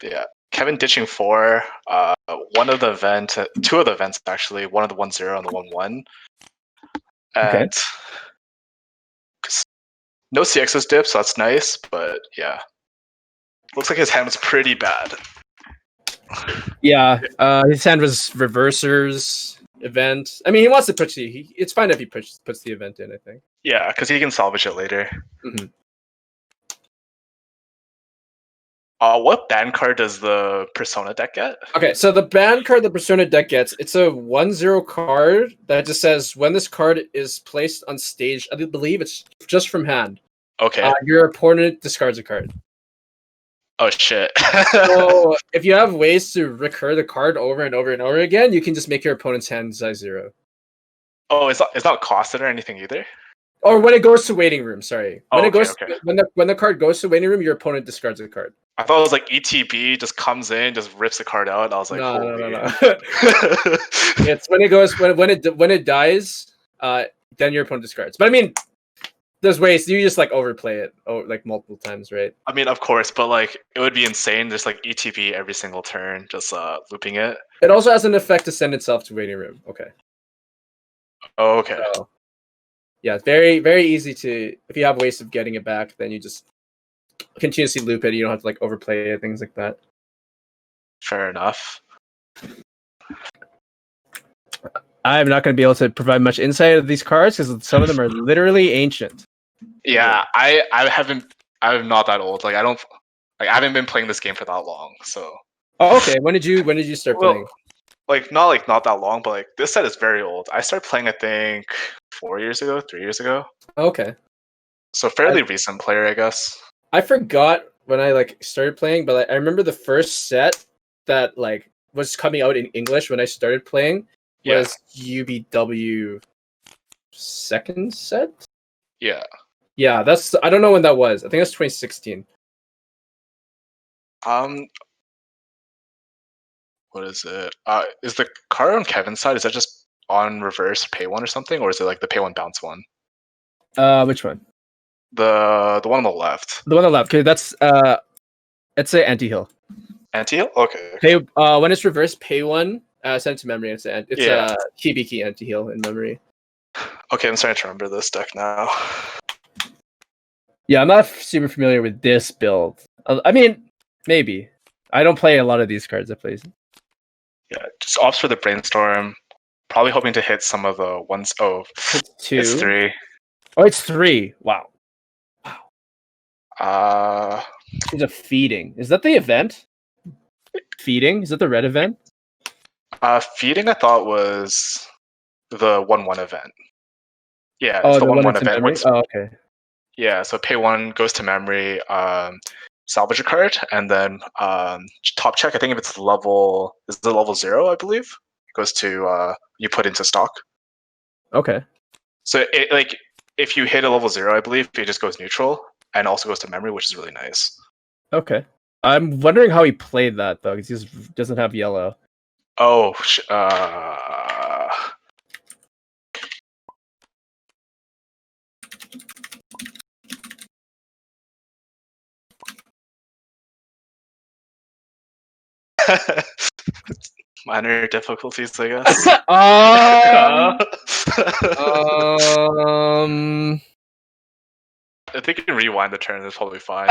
Yeah, Kevin ditching 4. One of the event, 2 of the events actually. One of the 1-0 and the 1-1. Okay. And no CX's dip, so that's nice. But yeah, looks like his hand was pretty bad. Yeah, his hand was reversers event. I mean, he wants to push the. It's fine if he puts the event in, I think. Yeah, because he can salvage it later. Mm-hmm. What ban card does the Persona deck get? Okay, so the ban card the Persona deck gets, it's a 1/0 card that just says when this card is placed on stage, I believe it's just from hand. Okay. Your opponent discards a card. Oh shit. So if you have ways to recur the card over and over and over again, you can just make your opponent's hand size 0. Oh, it's not costed or anything either? Or when it goes to waiting room, sorry. When Oh, it goes okay. when the card goes to waiting room, your opponent discards a card. I thought it was like ETB just comes in, just rips the card out. I was like, No. holy. It's when it goes when it dies, then your opponent discards. But I mean, there's ways you just like overplay it like multiple times, right? I mean, of course, but like it would be insane just like ETB every single turn, just looping it. It also has an effect to send itself to waiting room. Okay. Oh, okay. So, yeah, it's very, very easy to, if you have ways of getting it back, then you just continuously loop it. You don't have to like overplay it, things like that. Fair enough. I'm not going to be able to provide much insight of these cards because some of them are literally ancient. Yeah, I'm not that old. Like I haven't been playing this game for that long. So. Oh, okay. When did you start playing? Like not that long, but like this set is very old. I started playing I think 3 years ago. Okay. So fairly recent player, I guess. I forgot when I like started playing, but like, I remember the first set that like was coming out in English when I started playing was UBW second set. Yeah. Yeah, that's I don't know when that was. I think that's 2016. What is it? Is the card on Kevin's side? Is that just on reverse pay 1 or something, or is it like the pay 1 bounce 1? Which one? The one on the left. The one on the left. Okay, that's it's an anti-heal. Anti-heal? Okay. Pay when it's reverse pay 1, send it to memory. It's a Hibiki anti-heal in memory. Okay, I'm starting to remember this deck now. Yeah, I'm not super familiar with this build. I mean, maybe. I don't play a lot of these cards. I play. Yeah, just opts for the brainstorm. Probably hoping to hit some of the ones. Oh, it's 2. It's 3. Oh, it's 3. Wow. It's a feeding. Is that the event? Feeding? Is that the red event? Feeding I thought was the 1-1 event. Yeah, it's the 1-1 event. Oh, okay. Yeah, so pay 1 goes to memory, salvage a card, and then top check. I think if it's level 0, I believe, goes to you put into stock. Okay. So it like if you hit a level 0, I believe it just goes neutral and also goes to memory, which is really nice. Okay. I'm wondering how he played that though, because he just doesn't have yellow. Oh, minor difficulties, I guess. I think you can rewind the turn. It's probably fine.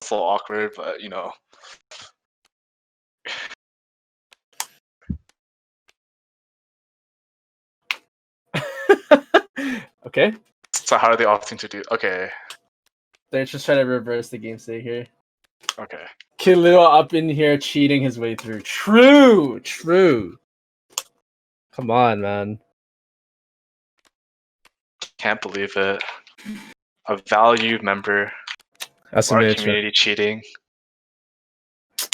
It's a little awkward, but you know. Okay. So how are they opting to do? Okay. They're just trying to reverse the game state here. Okay. Killua up in here cheating his way through. True. Come on, man. Can't believe it. A valued member of our community cheating.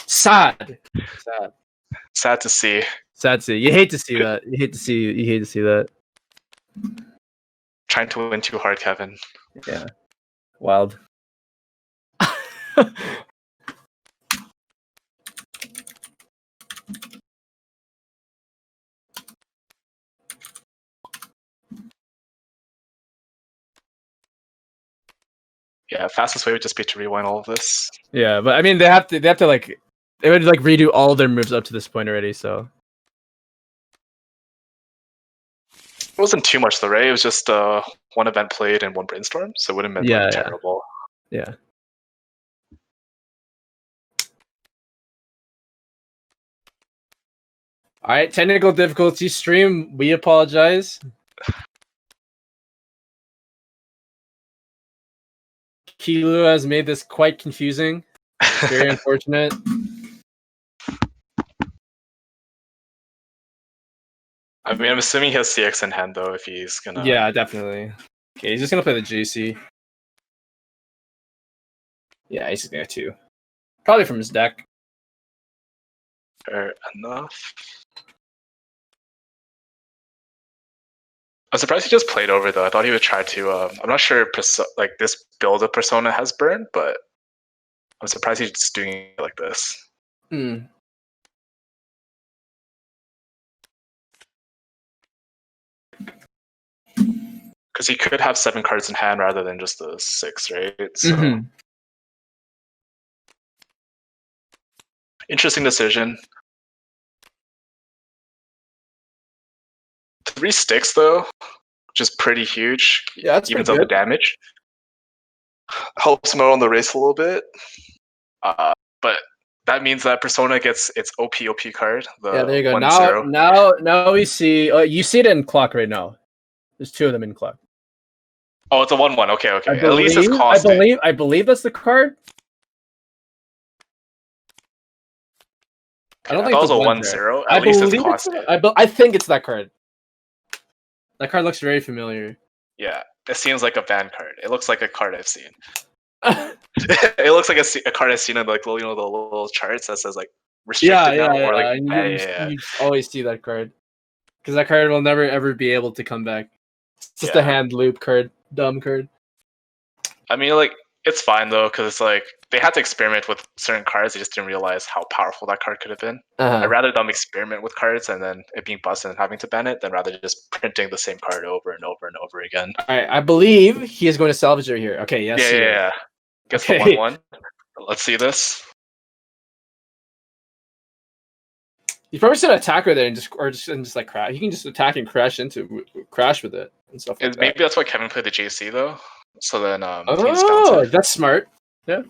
Sad to see. You hate to see that. You hate to see that. Trying to win too hard, Kevin. Yeah. Wild. Yeah, fastest way would just be to rewind all of this. Yeah, but I mean, they have to like, they would like redo all their moves up to this point already. So It wasn't too much though, right? It was just one event played and one brainstorm, so it wouldn't have been like terrible. Yeah. All right, technical difficulty stream. We apologize. Kilu has made this quite confusing. Very unfortunate. I mean, I'm assuming he has CX in hand though, if he's gonna. Yeah, definitely. Okay, he's just gonna play the JC. Yeah, he's gonna too. Probably from his deck. Fair enough. I'm surprised he just played over though. I thought he would try to. I'm not sure like this build of Persona has burn, but I'm surprised he's just doing it like this. Hmm. Because he could have 7 cards in hand rather than just the 6, right? So interesting decision. 3 sticks though, which is pretty huge. Yeah, that's evens pretty out the good. damage. Helps him out on the race a little bit. But that means that Persona gets its OP card. Yeah, there you go. 1-0. Now we see. You see it in clock right now. There's 2 of them in clock. Oh, it's a 1-1. Okay. At least it's costing. I believe that's the card. I don't think it's a 1-0. At least it's costing. I think it's that card. That card looks very familiar. Yeah, it seems like a ban card. It looks like a card I've seen. It looks like a card I've seen in like the little charts that says like restricted now or like you always see that card because that card will never ever be able to come back. It's just a hand loop card, dumb card. I mean, like it's fine though because it's like they had to experiment with certain cards. They just didn't realize how powerful that card could have been. I'd rather them experiment with cards and then it being busted and having to ban it than rather just printing the same card over and over and over again. All right, I believe he is going to salvage it here. Okay, yes. Yeah. Gets the 1-1. Let's see this. He's probably just gonna attack her there and just like crash. He can just attack and crash with it and stuff like that. Maybe that's why Kevin played the JC though. So then that's smart. Yeah.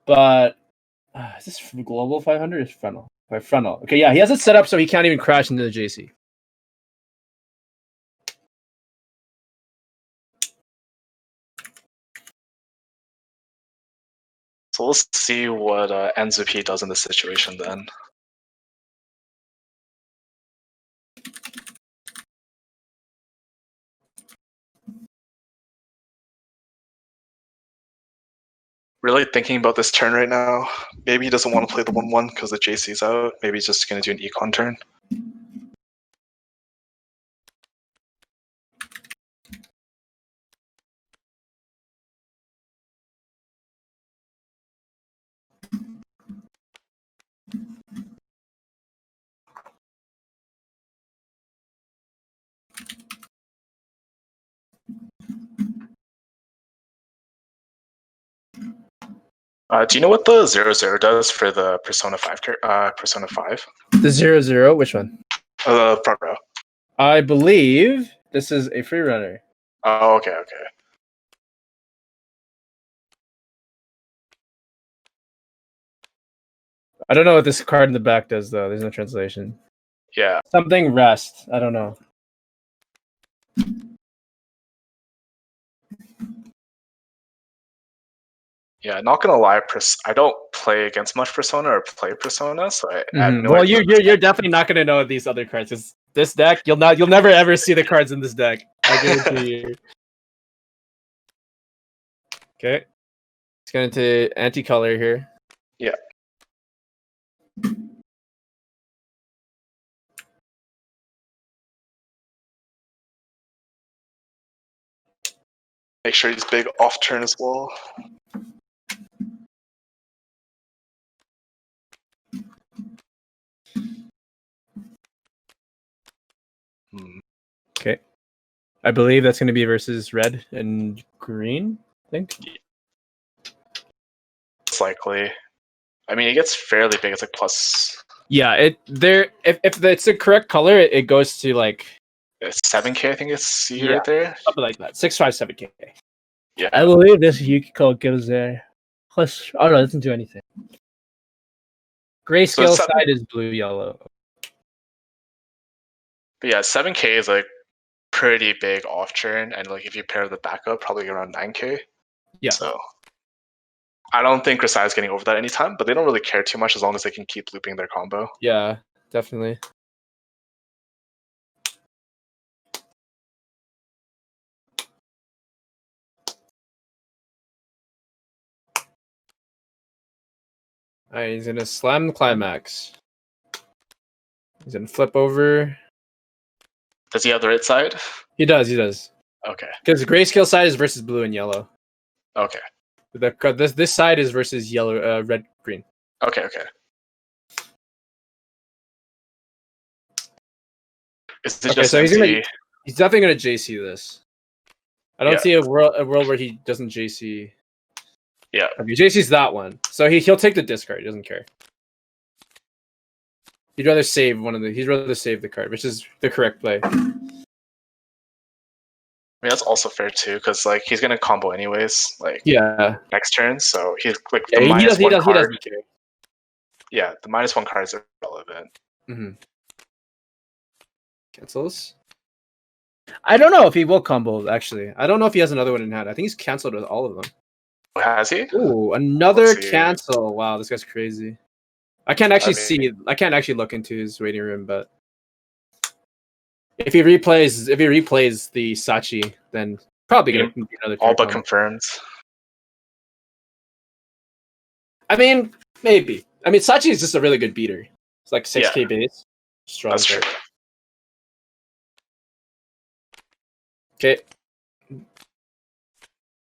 But is this global 500 or frontal? Frontal. Okay, yeah, he has it set up so he can't even crash into the JC. So let's see what AnzuP does in this situation then. Really thinking about this turn right now. Maybe he doesn't want to play the 1-1 because the JC's out. Maybe he's just going to do an econ turn. Do you know what the 0-0 does for the Persona 5? Persona 5? The 0-0, which one? Front row. I believe this is a free runner. Oh, okay. I don't know what this card in the back does though. There's no translation. Yeah. Something rest. I don't know. Yeah, not gonna lie, I don't play against much Persona or play Persona, so I have no well, idea. You're definitely not gonna know these other cards. Cause this deck, you'll never ever see the cards in this deck. I guarantee you. Okay, it's going to anti-color here. Yeah. Make sure he's big off turn as well. Okay. I believe that's going to be versus red and green. I think. It's likely. I mean, it gets fairly big. It's like plus. Yeah, if it's the correct color, it goes to like 7K. I think it's Yeah. right there. something like that. 657K. Yeah. I believe this Yukiko gives a plus. Oh no, it doesn't do anything. Grayscale it's side is blue yellow. But yeah, 7K is like pretty big off churn, and like if you pair the backup, probably around 9K. Yeah. So I don't think Grisaia is getting over that anytime, but they don't really care too much as long as they can keep looping their combo. Yeah, definitely. Alright, he's gonna slam the climax. He's gonna flip over. Does he have the right side? He does. Okay. Because the grayscale side is versus blue and yellow. Okay. This side is versus yellow, red, green. Okay. Is it Okay, just so he's empty? He's definitely gonna JC this. I don't Yeah. see a world where he doesn't JC. Yeah. Okay, JC's that one. So he'll take the discard. He doesn't care. He'd rather save he'd rather save the card, which is the correct play. I mean, that's also fair too, because like he's gonna combo anyways, like Yeah. next turn. So he's like Yeah, the minus one he card. doesn't care. Yeah, the -1 card is irrelevant. Mm-hmm. Cancels. I don't know if he will combo. Actually, I don't know if he has another one in hand. I think he's canceled with all of them. Has he? Ooh, another Let's see. cancel. Wow, this guy's crazy. I can't actually look into his waiting room, but if he replays the Sachi, then probably gonna be another All tier but combo. confirmed. I mean, maybe. I mean, Sachi is just a really good beater. It's like 6K base. Strong That's true. card. Okay,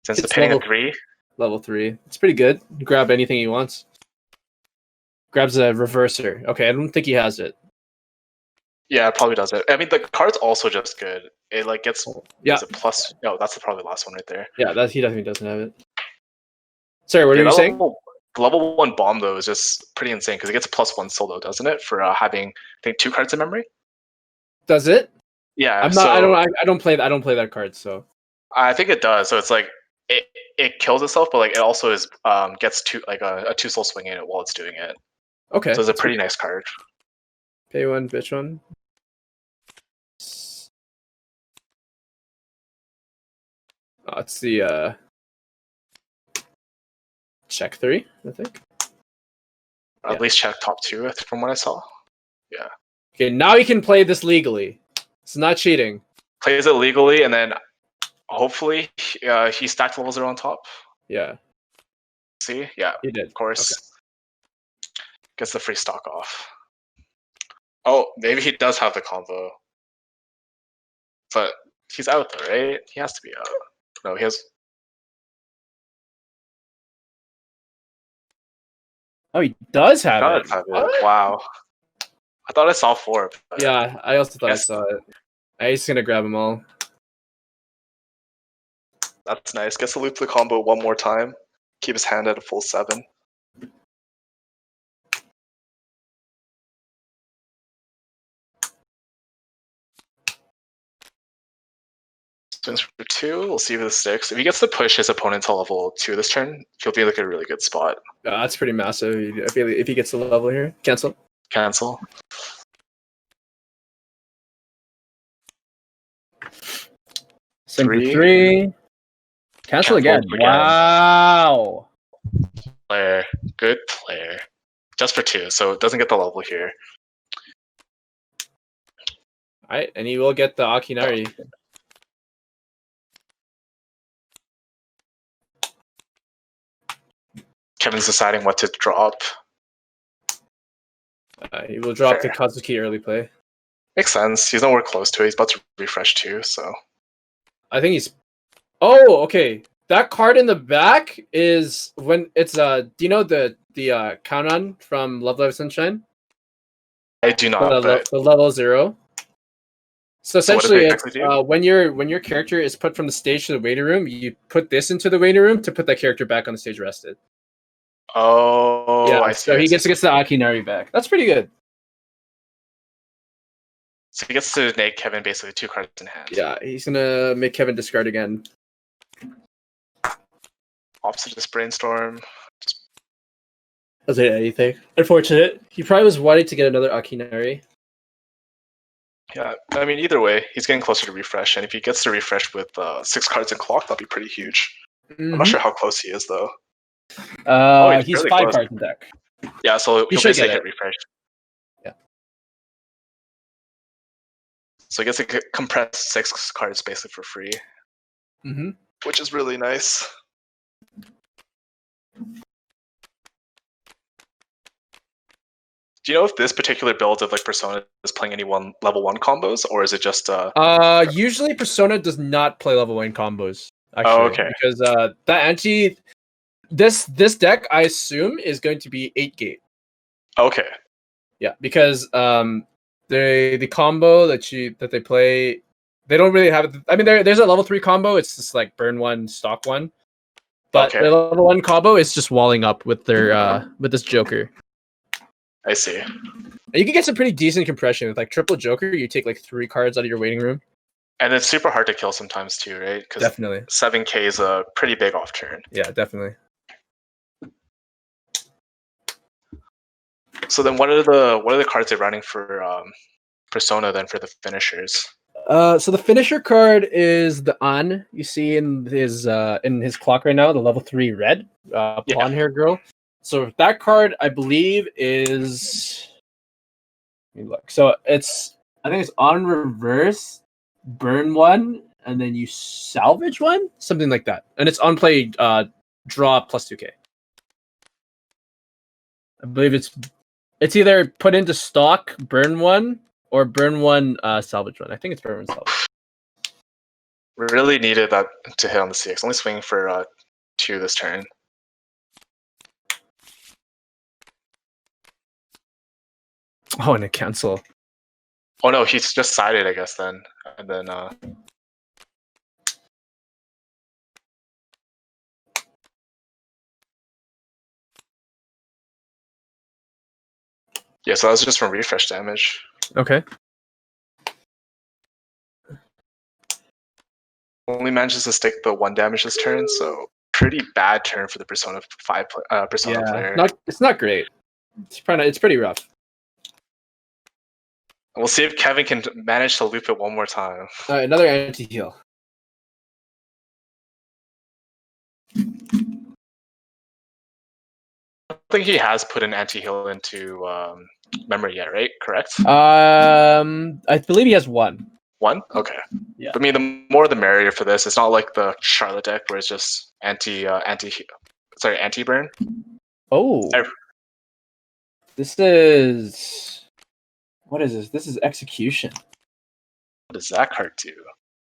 Since It's the pinning level- at 3, level 3. It's pretty good. Grab anything he wants. Grabs a reverser. Okay, I don't think he has it. yeah, it probably does it. I mean, the card's also just good. It like gets Yeah, is it plus? No, that's probably the last one right there. yeah, he definitely doesn't have it. Sorry, what Yeah, are you saying? Level 1 bomb though is just pretty insane because it gets +1 solo, doesn't it? For having I think 2 cards in memory. Does it? Yeah, I'm not. so I don't play that card. So I think it does. So it's like it kills itself, but like it also is gets a 2 soul swing in it while it's doing it. okay. So it's a pretty nice card. Pay one, bitch one. Oh, it's the check 3, I think. At least check top 2 from what I saw. Yeah. Okay, now he can play this legally. It's not cheating. Plays it legally, and then hopefully he stacked level 0 on top. Yeah, See? Yeah, he did. of course. Gets the free stock off. Oh, maybe he does have the combo. But he's out though, right? He has to be out. No, he has. Oh, he does have Does it. have it. What? Wow. I thought I saw 4. But Yeah, I also thought Yes. I saw it. I'm just gonna grab them all. That's nice. Gets to loop the combo one more time. Keep his hand at a full 7. Swings for 2. We'll see if this sticks. If he gets to push his opponent to level 2 this turn, he'll be like a really good spot. That's pretty massive. If he gets the level here, cancel. Cancel. Swing for 3. 3. Cancel again. again. Wow. Player. Good player. Just for 2, so it doesn't get the level here. Alright, and he will get the Akinari. Kevin's deciding what to drop. He will drop Fair. the Kazuki early play. Makes sense. He's nowhere close to it. He's about to refresh too, so. I think he's. Oh, okay. That card in the back is when it's do you know the count on from Love Live Sunshine? I do not, but The level 0. So So what does essentially, it it's exactly do? when your character is put from the stage to the waiting room, you put this into the waiting room to put that character back on the stage rested. Oh, Yeah, I see. so I he see. gets the Akinari back. That's pretty good. So he gets to neg Kevin basically 2 cards in hand. Yeah, he's gonna make Kevin discard again. Opposite this brainstorm. Doesn't anything. Unfortunate. He probably was wanting to get another Akinari. Yeah, I mean, either way, he's getting closer to refresh, and if he gets to refresh with 6 cards in clock, that'd be pretty huge. I'm not sure how close he is though. He's fairly 5 close. cards in deck. Yeah, so He he'll should basically get hit it. refresh. Yeah. So he gets to compress 6 cards basically for free, which is really nice. Do you know if this particular build of like Persona is playing any level 1 combos, or is it just Usually Persona does not play level 1 combos. Actually, Oh, okay. because this deck I assume is going to be 8 gate. Okay. Yeah, because the combo that they play, they don't really have. I mean, there's a level 3 combo. It's just like burn 1, stock 1. But Okay. the level 1 combo is just walling up with their with this Joker. I see. And you can get some pretty decent compression with like triple Joker. You take like 3 cards out of your waiting room. And it's super hard to kill sometimes too, right? Because Definitely. 7k is a pretty big off turn. Yeah, definitely. So then, what are the cards they're running for Persona then for the finishers? So the finisher card is the An you see in his clock right now, the level 3 red blonde hair girl. So that card I believe is. Let me look. So I think it's on reverse, burn 1, and then you salvage 1, something like that, and it's on play draw plus 2k. I believe it's either put into stock burn 1 or burn 1 salvage 1. I think it's burn 1 salvage. Really needed that to hit on the CX. Only swinging for 2 this turn. Oh, and a cancel. Oh no, he's just sided, I guess then, and then. Yeah, so that was just from refresh damage. Okay. Only manages to stick the 1 damage this turn, so pretty bad turn for the Persona 5 Persona player. It's not great. It's pretty rough. We'll see if Kevin can manage to loop it one more time. All right, another anti-heal. I don't think he has put an anti-heal into memory yet, right? Correct? I believe he has 1. 1? Okay. Yeah. But I mean, the more the merrier for this. It's not like the Charlotte deck where it's just anti-burn. Oh. This is... What is this? This is execution. What does that card do?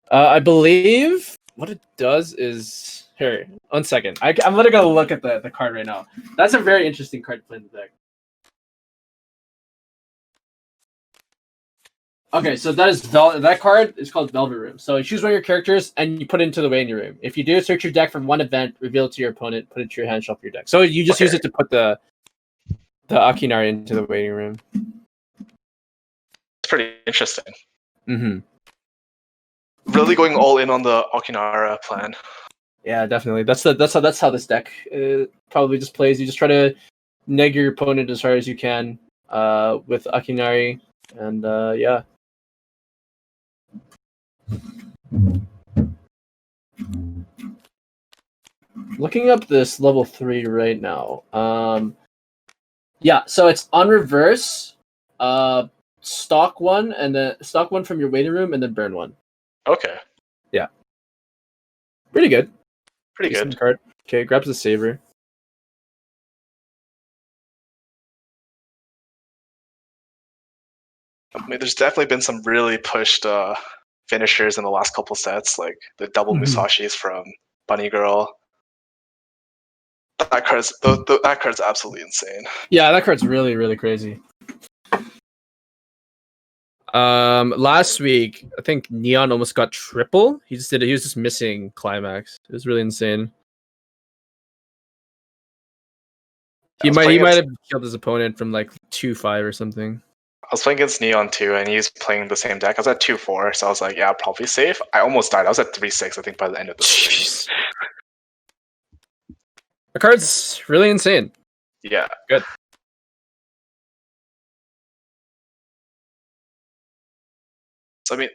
I believe what it does is... Here, 1 second. I'm literally going to look at the card right now. That's a very interesting card to play in the deck. Okay, so that card is called Velvet Room. So you choose one of your characters and you put it into the waiting room. If you do, search your deck from one event, reveal it to your opponent, put it to your hand, shuffle your deck. So you just use it to put the Akinari into the waiting room. It's pretty interesting. Mm-hmm. Really going all in on the Akinara plan. Yeah, definitely. That's how this deck probably just plays. You just try to neg your opponent as hard as you can with Akinari, and yeah. Looking up this level 3 right now. Yeah, so it's on reverse, stock 1, and then stock 1 from your waiting room, and then burn 1. Okay. Yeah. Pretty good. Pretty Decent good. card. Okay, grabs the saber. I mean, there's definitely been some really pushed finishers in the last couple sets, like the double Musashis from Bunny Girl. That card's absolutely insane. Yeah, that card's really, really crazy. Last week I think Neon almost got triple. He was just missing climax. It was really insane. He might have killed his opponent from like 2-5 or something. I was playing against Neon too, and he's playing the same deck. I was at 2-4, so I was like, yeah, probably safe. I almost died. I was at 3-6, I think, by the end of the stream. The card's really insane. Yeah. Good. So, I mean...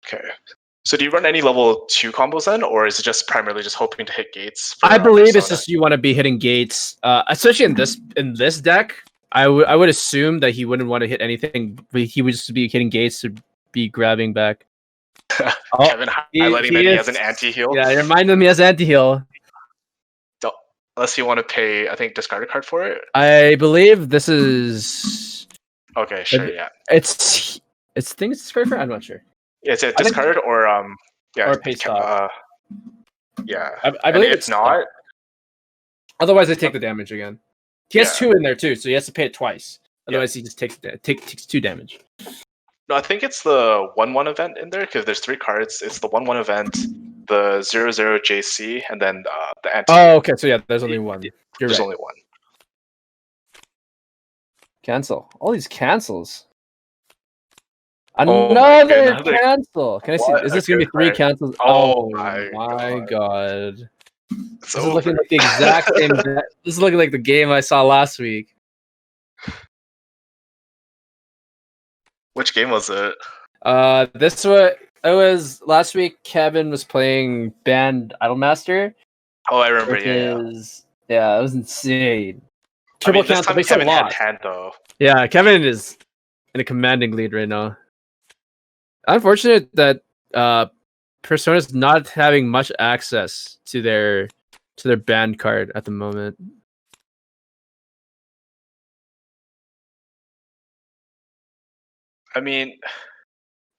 Okay. So do you run any level 2 combos then, or is it just primarily just hoping to hit gates? I believe it's just you want to be hitting gates, especially in this deck. I would assume that he wouldn't want to hit anything. He would just be hitting gates to be grabbing back. Kevin highlighting that he has an anti-heal. Yeah, remind him he has anti-heal. Unless you want to pay, I think, discard a card for it. I believe this is... Okay, sure, yeah. It's discard for? I'm not sure. Is it discard or yeah, or pay stop? Yeah, I believe it's not. Otherwise, they take the damage again. He has 2 in there too, so he has to pay it twice. Otherwise, he just takes 2 damage. No, I think it's the 1/1 event in there because there's 3 cards. It's the 1/1 event, the 0/0 JC, and then the anti. Oh, okay. So yeah, there's only one. There's only one. Cancel. All these cancels. Another cancel. Can I see? Is this gonna be 3 cancels? Oh my god. This is looking like the exact same. This is looking like the game I saw last week. Which game was it? It was last week. Kevin was playing Band Idolmaster. Oh, I remember. Yeah, it was insane. Triple cancel makes a lot. Hand, though. Yeah, Kevin is in a commanding lead right now. Unfortunate that Persona's not having much access to their band card at the moment. I mean,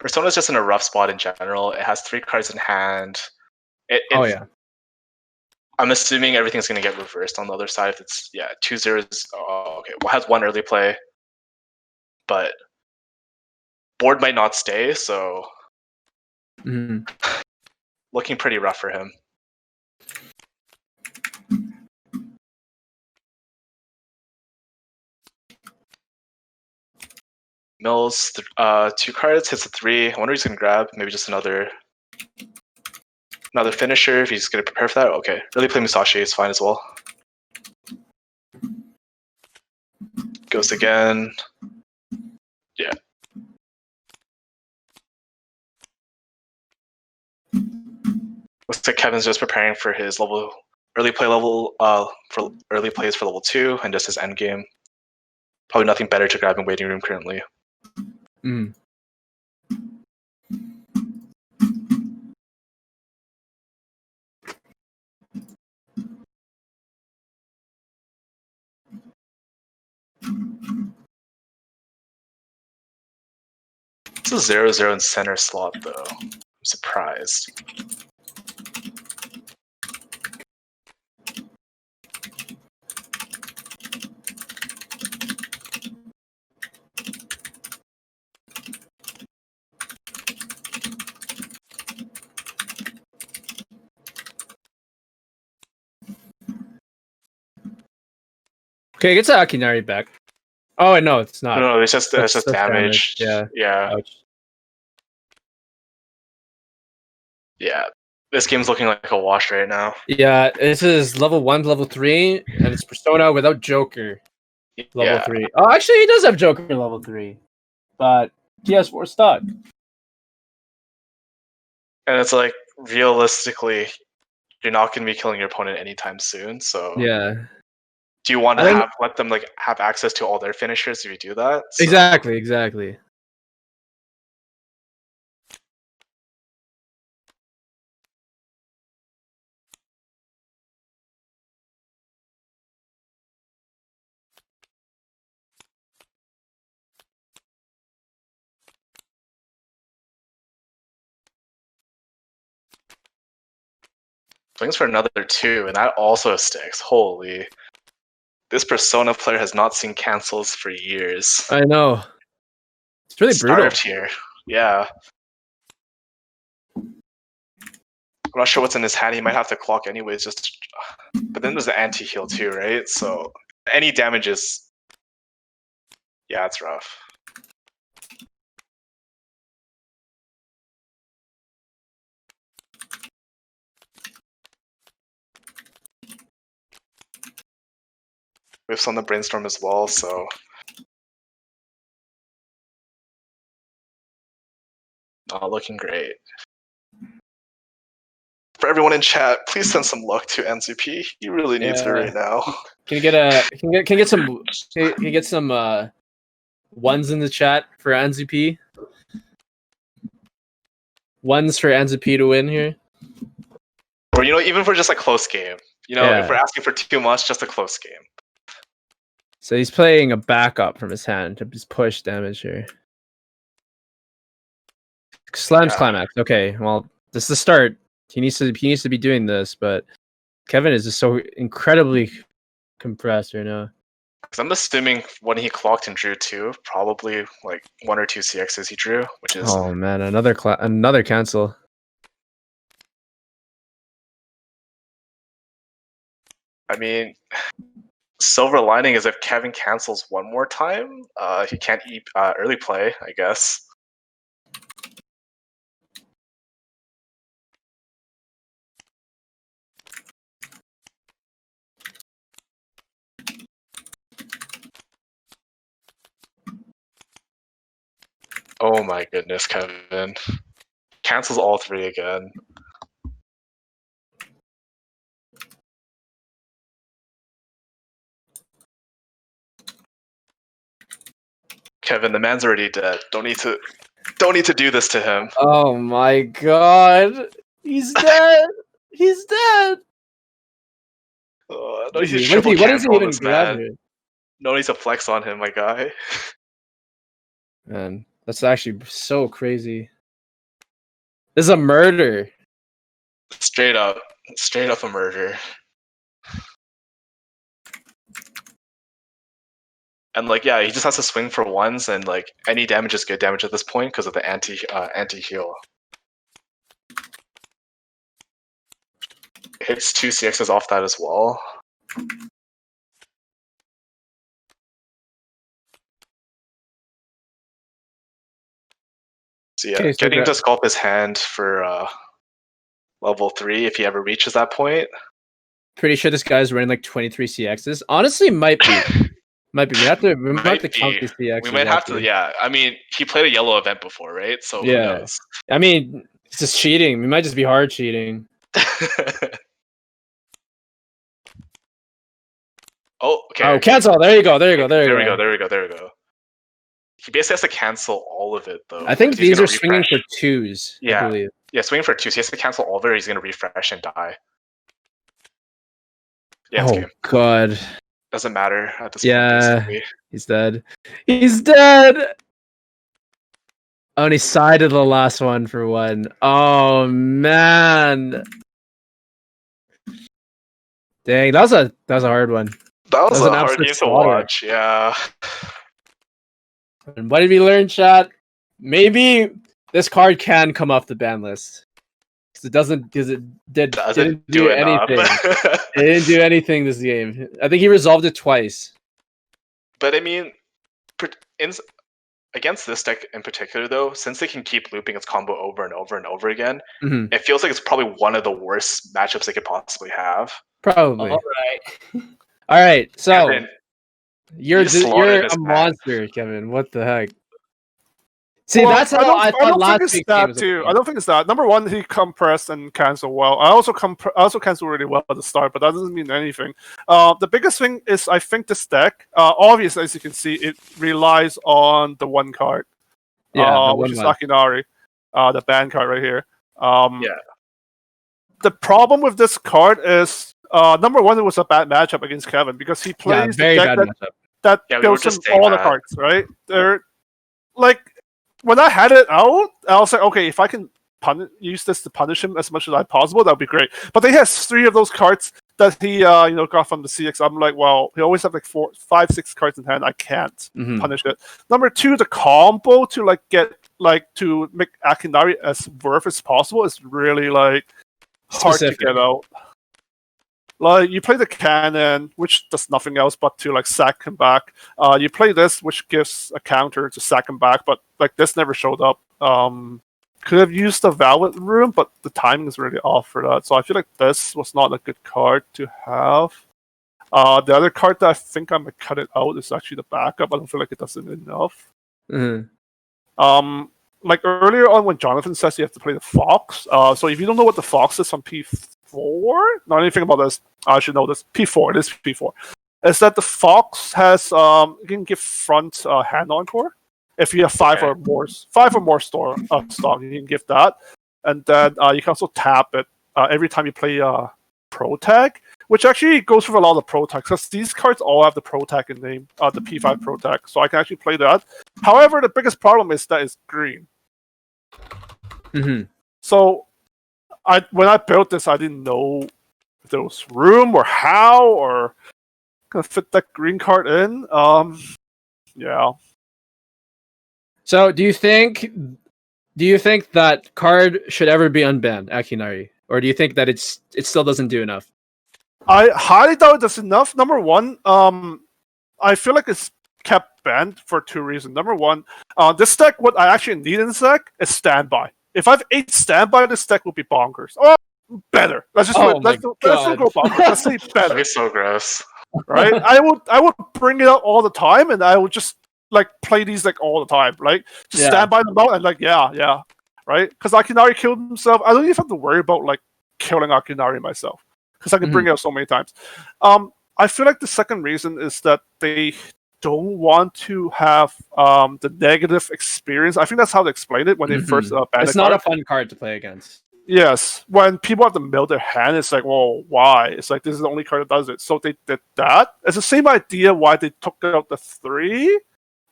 Persona's just in a rough spot in general. It has 3 cards in hand. I'm assuming everything's going to get reversed on the other side. If it's 2 zeros. Oh, okay. Well, it has 1 early play, but board might not stay. So looking pretty rough for him. Mills, 2 cards, hits a 3. I wonder if he's gonna grab. Maybe just another finisher if he's gonna prepare for that. Okay, really play Musashi is fine as well. Goes again. Yeah. Looks like Kevin's just preparing for his early plays for level 2 and just his end game. Probably nothing better to grab in waiting room currently. It's a 0/0 in center slot though. I'm surprised. Okay, get Akinari back. Oh no, it's not. No, it's just damage. Yeah. Ouch. Yeah. This game's looking like a wash right now. Yeah, this is level 1 to level 3, and it's Persona without Joker. Level 3. Oh, actually, he does have Joker level 3, but he has 4 stock. And it's like, realistically, you're not going to be killing your opponent anytime soon. So yeah. Do you want to let them have access to all their finishers if you do that? So. Exactly. Swings for another 2, and that also sticks. Holy. This Persona player has not seen cancels for years. I know. It's really brutal. Starved here. Yeah. I'm not sure what's in his hand. He might have to clock anyways. But then there's the anti-heal too, right? So any damages. Yeah, it's rough. Whiffs on the brainstorm as well, so not looking great. For everyone in chat, please send some luck to AnzuP. He really needs it right now. Can you get some ones in the chat for AnzuP? Ones for AnzuP to win here. Or even for just a close game. If we're asking for too much, just a close game. So he's playing a backup from his hand to just push damage here. Slams climax. Okay, well, this is the start. He needs to be doing this, but Kevin is just so incredibly compressed right now. Because I'm assuming when he clocked and drew 2, probably like 1 or 2 CXs he drew, which is oh man, another cancel. I mean, silver lining is if Kevin cancels one more time, he can't eat early play, I guess. Oh my goodness, Kevin. Cancels all 3 again. Kevin, the man's already dead. Don't need to do this to him. Oh my god. He's dead. He's dead. No What need is he even grabbing? No need to flex on him, my guy. Man, that's actually so crazy. This is a murder. Straight up a murder. And he just has to swing for ones, and any damage is good damage at this point because of the anti-heal. Hits 2 CXs off that as well. So yeah, getting to sculpt his hand for level 3 if he ever reaches that point. Pretty sure this guy's running 23 CXs. Honestly, might be. Might be. We might have to count these CXs. We might have to, yeah. I mean, he played a yellow event before, right? So who knows? I mean, it's just cheating. We might just be hard cheating. Oh, okay. Oh, cancel. There you go. There we go. He basically has to cancel all of it, though. I think these are swinging for 2s. Yeah. I believe. Yeah, swinging for 2s. He has to cancel all of it, or he's going to refresh and die. Yeah, oh, God. Doesn't matter at this point. Yeah, he's dead. He's dead! Oh, and he sided the last one for 1. Oh, man. Dang, that was a hard one. That was a hard game to watch, yeah. And what did we learn, chat? Maybe this card can come off the ban list. Because it didn't do anything. It didn't do anything this game. I think he resolved it twice. But I mean, against this deck in particular, though, since they can keep looping its combo over and over and over again, it feels like it's probably one of the worst matchups they could possibly have. Probably. All right. So Kevin, you're a monster, Kevin. What the heck? See, that's how I thought last week's game was. I don't think it's that. Number one, he compressed and canceled well. I also canceled really well at the start, but that doesn't mean anything. The biggest thing is I think this deck, obviously, as you can see, it relies on the one card, which is Akinari, the ban card right here. The problem with this card is, number one, it was a bad matchup against Kevin because he plays the deck that builds him all the cards, right? They're when I had it out, I was like, okay, if I can use this to punish him as much as possible, that would be great. But he has 3 of those cards that he got from the CX. I'm like, well, he always have like 4, 5, 6 cards in hand. I can't punish it. Number 2, the combo to like get like to make Akinari as worth as possible is really like hard to get out. Like you play the cannon, which does nothing else but to like sack him back. You play this, which gives a counter to sack him back, but like this never showed up. Could have used the Velvet Room, but the timing is really off for that. So I feel like this was not a good card to have. The other card that I think I might cut it out is actually the backup. I don't feel like it does it enough. Like earlier on when Jonathan says you have to play the Fox. So if you don't know what the Fox is on P4, not anything about this, I should know this. P4, it is P4. Is that the Fox has you can give front hand encore. If you have 5 or more stock, you can give that, and then you can also tap it every time you play Pro Tag, which actually goes with a lot of Pro Tags because these cards all have the Pro Tag in name, the P5 Pro Tag, so I can actually play that. However, the biggest problem is that it's green. So, when I built this, I didn't know if there was room or how or gonna fit that green card in. Yeah. So, do you think that card should ever be unbanned, Akinari, or do you think that it still doesn't do enough? I highly doubt it does enough. Number one, I feel like it's kept banned for 2 reasons. Number one, this deck, what I actually need in this deck is standby. If I have 8 standby, this deck will be bonkers. Oh, better. Let's just let's go bonkers. Let's say better. It's so gross. Right? I would bring it out all the time, and I would just like play these like all the time, like just stand by them out and like right? Because Akinari killed himself. I don't even have to worry about like killing Akinari myself because I can bring it out so many times. I feel like the second reason is that they don't want to have the negative experience. I think that's how they explained it when they first banned it's not a fun card to play against. Yes, when people have to mill their hand, it's like, well, why? It's like this is the only card that does it. So they did that. It's the same idea why they took out the 3.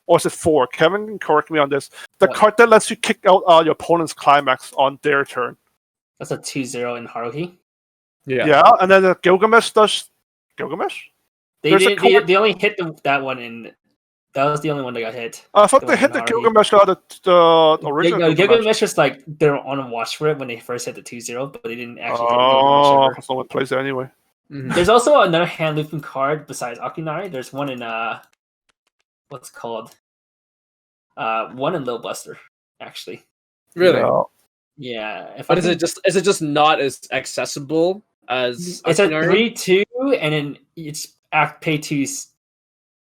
Or is it 4? Kevin can correct me on this. The card that lets you kick out your opponent's climax on their turn. That's a 2-0 in Haruhi. Yeah, and then the Gilgamesh does... Gilgamesh? They only hit that one, and that was the only one that got hit. I thought they hit the Gilgamesh out of the original Gilgamesh was like, they were on a watch for it when they first hit the 2-0, but they didn't actually hit Gilgamesh. Oh, someone plays it anyway. There's also another hand looping card besides Akinari. There's one in... what's it called? One in Lil Buster, actually. Really? Yeah. But is it just not as accessible as it's Akinari? a 3/2, and then it's pay 2s.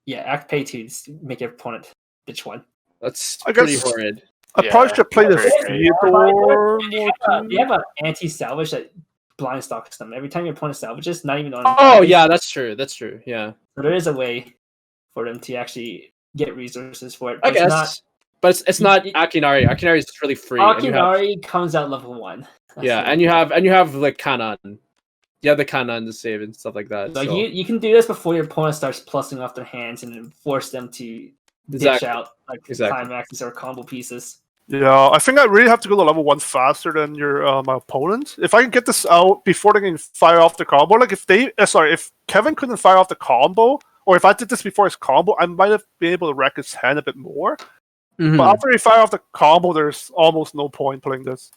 Yeah, pay 2s make your opponent bitch one. That's pretty horrid. I probably should play this Theodore. You have an anti-salvage that blind stocks them every time your opponent salvages. Not even on. Oh yeah, that's true. That's true. Yeah. So there is a way for them to actually get resources for it. I guess. But it's not Akinari. Akinari is really free. Akinari comes out level 1. And you have like Kanan. You have the Kanan to save and stuff like that. Like you can do this before your opponent starts plussing off their hands and then force them to dish out like climaxes or combo pieces. Yeah, I think I really have to go to level 1 faster than my opponent. If I can get this out before they can fire off the combo, like if Kevin couldn't fire off the combo, or if I did this before his combo, I might have been able to wreck his hand a bit more. But after he fire off the combo, there's almost no point playing this.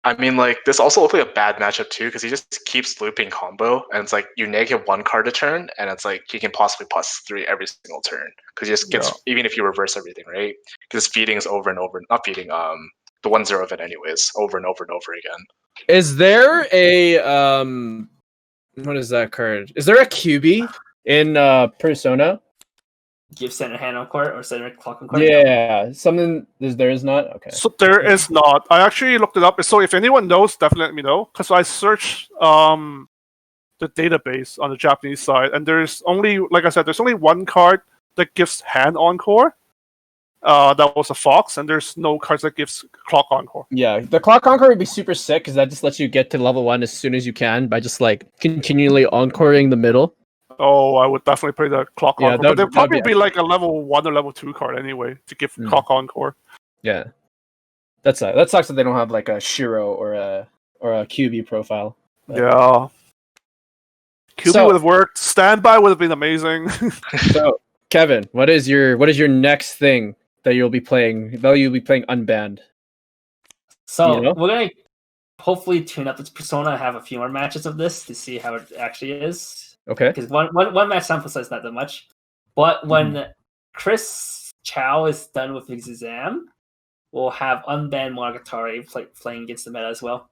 I mean, like, this also looks like a bad matchup, too, because he just keeps looping combo, and it's like, you negative 1 card a turn, and it's like, he can possibly +3 every single turn, because he just gets, even if you reverse everything, right? Because feeding is over and over, not feeding, the 1-0 of it anyways, over and over and over again. Is there a, what is that card? Is there a QB in Persona? Give center hand on court or center clock on court? Yeah, something there is not? Okay. So there is not. I actually looked it up. So if anyone knows, definitely let me know. Because I searched the database on the Japanese side, and there's only, like I said, there's only 1 card that gives hand encore. That was a Fox, and there's no cards that gives clock encore. Yeah, the clock encore would be super sick because that just lets you get to level 1 as soon as you can by just like continually encoring the middle. Oh, I would definitely play the clock encore. But there'd probably be like a level 1 or level 2 card anyway to give clock encore. Yeah, that sucks that they don't have like a Shiro or a QB profile. Yeah. QB would have worked. Standby would have been amazing. So, Kevin, what is your next thing that you'll be playing? That you'll be playing unbanned. So You know? we're gonna hopefully tune up this Persona and have a few more matches of this to see how it actually is. Okay. Because one match sample size is not that much. But when Chris Chow is done with his exam, we'll have unbanned Monogatari playing against the meta as well.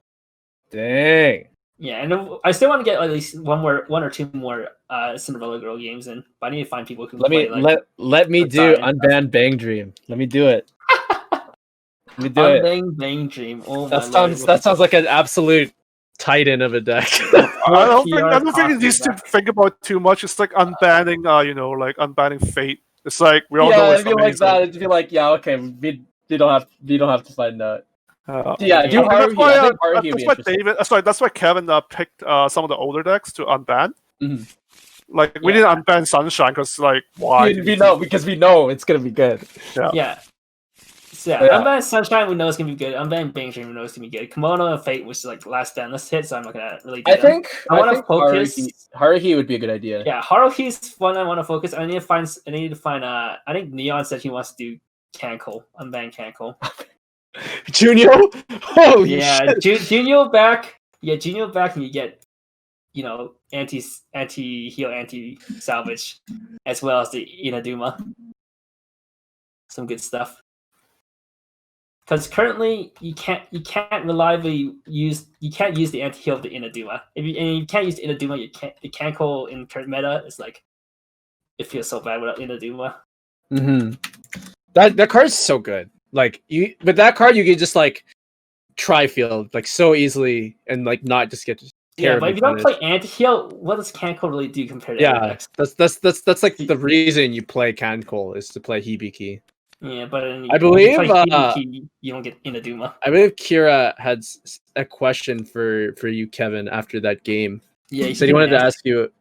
Dang. Yeah, and I still want to get at least one or two more Cinderella Girl games in, but I need to find people who can Let me play. let me do unbanned Bang Dream. Let me do it. Let me do it. Unbanned Bang Dream. Oh That sounds like an absolute titan of a deck. I don't think it needs to think about it too much. It's like unbanning, like unbanning Fate. It's like we all know it's it'd be like that. It'd be like, yeah, okay, we don't have to find out. Yeah, do that's why David. That's why Kevin picked some of the older decks to unban. Mhm. Like we didn't unban Sunshine because like why? We know it's gonna be good. Yeah. So unbanned Sunshine we know it's gonna be good. Unbanned Bang Dream we know it's gonna be good. Kimono and Fate, which is like the last list hit, so I'm not gonna really do I think focus. Haruhi would be a good idea. Yeah, Haruhi's one I want to focus. I need to find I think Neon said he wants to do Cancel, unban Cancel. Junio? Holy shit. Junio back. Yeah, Junio back and you get, anti-heal, anti-salvage, as well as the Inaduma. Some good stuff. Because currently you can't reliably use the anti-heal of the Inaduma. And you can't use the Inaduma, the Cancel in current meta is like it feels so bad without Inaduma. Mm-hmm. That card's so good. Like with that card, you can just like tri-field like so easily and like not just get. Yeah, but if you don't play anti-heal, what does Cancel really do compared to other decks? That's like the reason you play Cancel is to play Hibiki. Yeah, but I believe Hibiki, you don't get Inaduma. I believe Kira had a question for you, Kevin, after that game. Yeah, he said he wanted to ask you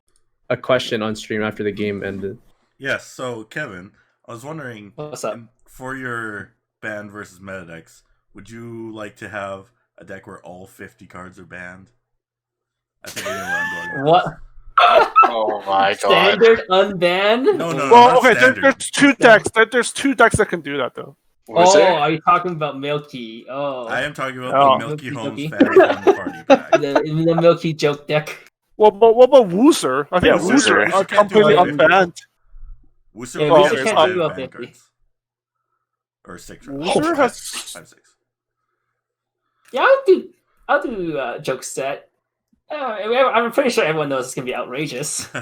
a question on stream after the game ended. Yes, so Kevin, I was wondering, what's up? For your banned versus meta decks, would you like to have a deck where all 50 cards are banned? I think I know where I'm going. What? Oh my god! Standard unbanned? No. Well, okay. There's two decks. There's two decks that can do that though. Are you talking about Milky? Oh, I am talking about the Milky Holmes fan party pack. the Milky joke deck. Well, but what about Woozer? I think Woozer is completely unbanned. Woozer can't do 50. Or 6. Woozer has 5, 6. Yeah, I'll do joke set. I'm pretty sure everyone knows it's gonna be outrageous. You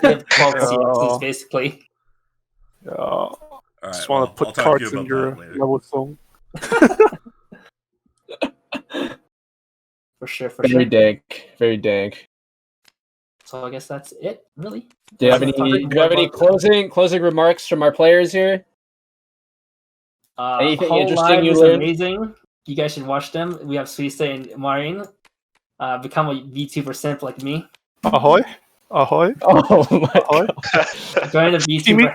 have 12 CFCs basically. Yeah. Right, just want to put cards in your level zone. For sure. Very dank. So I guess that's it, really. Do you have any closing remarks from our players here? Anything interesting you learned? Amazing. You guys should watch them. We have Suisse and Marin. Become a VTuber simp like me. Ahoy! Oh my god! Join the VTuber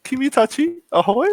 Kimitachi! Ahoy!